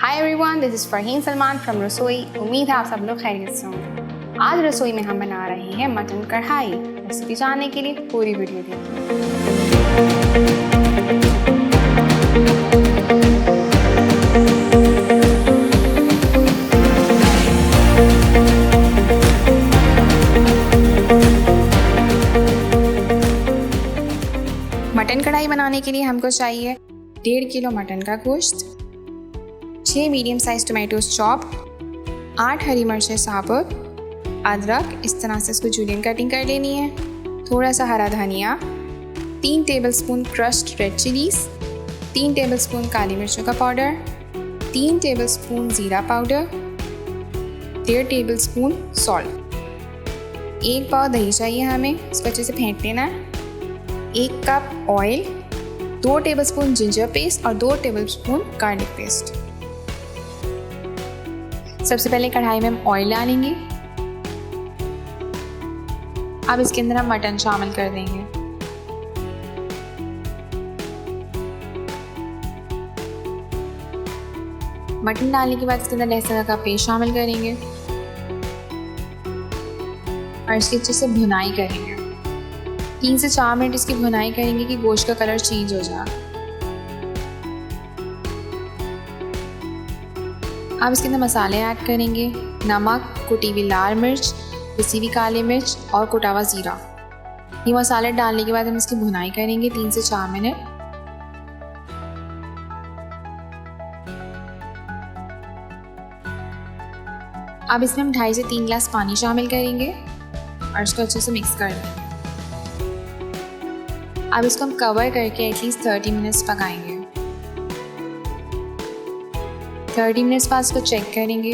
Hi everyone, this is Farheen Salman from रसोई। उम्मीद है आप सब लोग खैरियत से होंगे। आज रसोई में हम बना रहे हैं मटन कढ़ाई। रेसिपी जानने के लिए पूरी वीडियो देखिए। मटन कढ़ाई बनाने के लिए हमको चाहिए 1.5 किलो मटन का गोश्त, 6 मीडियम साइज टोमेटोज चॉप, 8 हरी मिर्चें साबुत, अदरक इस तरह से इसको जूलियन कटिंग कर लेनी है, थोड़ा सा हरा धनिया, 3 tablespoon crushed red chillies, 3 tablespoon काली मिर्चों का पाउडर, 3 टेबलस्पून ज़ीरा पाउडर, 1.5 टेबलस्पून सॉल्ट, 1 पाव दही चाहिए हमें, इसको अच्छे से फेंट लेना है, 1 cup oil, 2 tablespoon ginger paste और 2 टेबलस्पून गार्लिक पेस्ट। सबसे पहले कढ़ाई में हम ऑयल डालेंगे। अब इसके अंदर हम मटन शामिल कर देंगे। मटन डालने के बाद इसके अंदर लहसुन का पेस्ट शामिल करेंगे और इसकी अच्छे से भुनाई करेंगे। 3 से 4 मिनट इसकी भुनाई करेंगे कि गोश्त का कलर चेंज हो जाए। अब इसके अंदर मसाले ऐड करेंगे, नमक, कुटी हुई लाल मिर्च, पिसी हुई काली मिर्च और कुटा हुआ ज़ीरा। ये मसाले डालने के बाद हम इसकी भुनाई करेंगे 3 से 4 मिनट। अब इसमें हम 2.5 से 3 गिलास पानी शामिल करेंगे और इसको अच्छे से मिक्स कर देंगे। अब इसको हम कवर करके एटलीस्ट 30 मिनट्स पकाएंगे। 30 मिनट्स बाद इसको चेक करेंगे।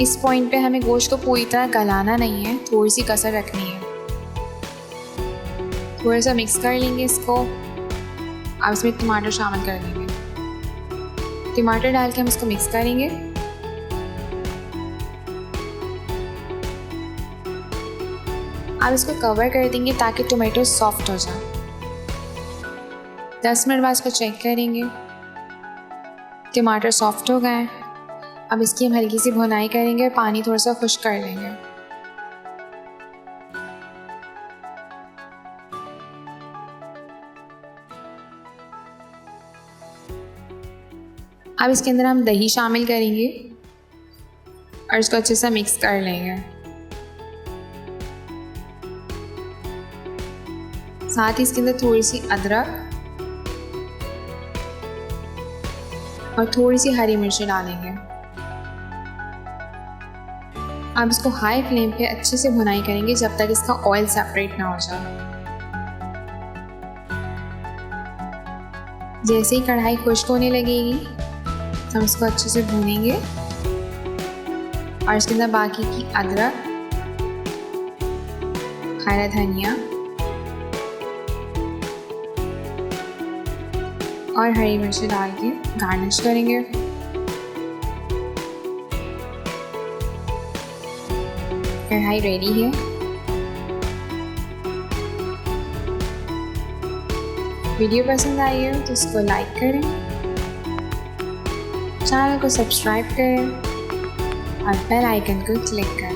इस पॉइंट पे हमें गोश्त को पूरी तरह गलाना नहीं है, थोड़ी सी कसर रखनी है। थोड़ा सा मिक्स कर लेंगे इसको। अब इसमें टमाटर शामिल कर देंगे। टमाटर डाल के हम इसको मिक्स करेंगे। अब इसको कवर कर देंगे ताकि टोमेटो सॉफ्ट हो जाए। 10 मिनट बाद इसको चेक करेंगे। टमाटर सॉफ्ट हो गए। अब इसकी हम हल्की सी भुनाई करेंगे और पानी थोड़ा सा खुश्क कर लेंगे। अब इसके अंदर हम दही शामिल करेंगे और इसको अच्छे से मिक्स कर लेंगे। साथ ही इसके अंदर थोड़ी सी अदरक और थोड़ी सी हरी मिर्ची डालेंगे। अब इसको हाई फ्लेम पे अच्छे से भुनाई करेंगे जब तक इसका ऑयल सेपरेट ना हो जाए। जैसे ही कढ़ाई खुश्क होने लगेगी हम इसको अच्छे से भूनेंगे और इसके अंदर बाकी की अदरक, हरा धनिया और हरी मिर्ची डाल के गार्निश करेंगे। कढ़ाई रेडी है। वीडियो पसंद आई हो तो इसको लाइक करें, चैनल को सब्सक्राइब करें और बेल आइकन को क्लिक करें।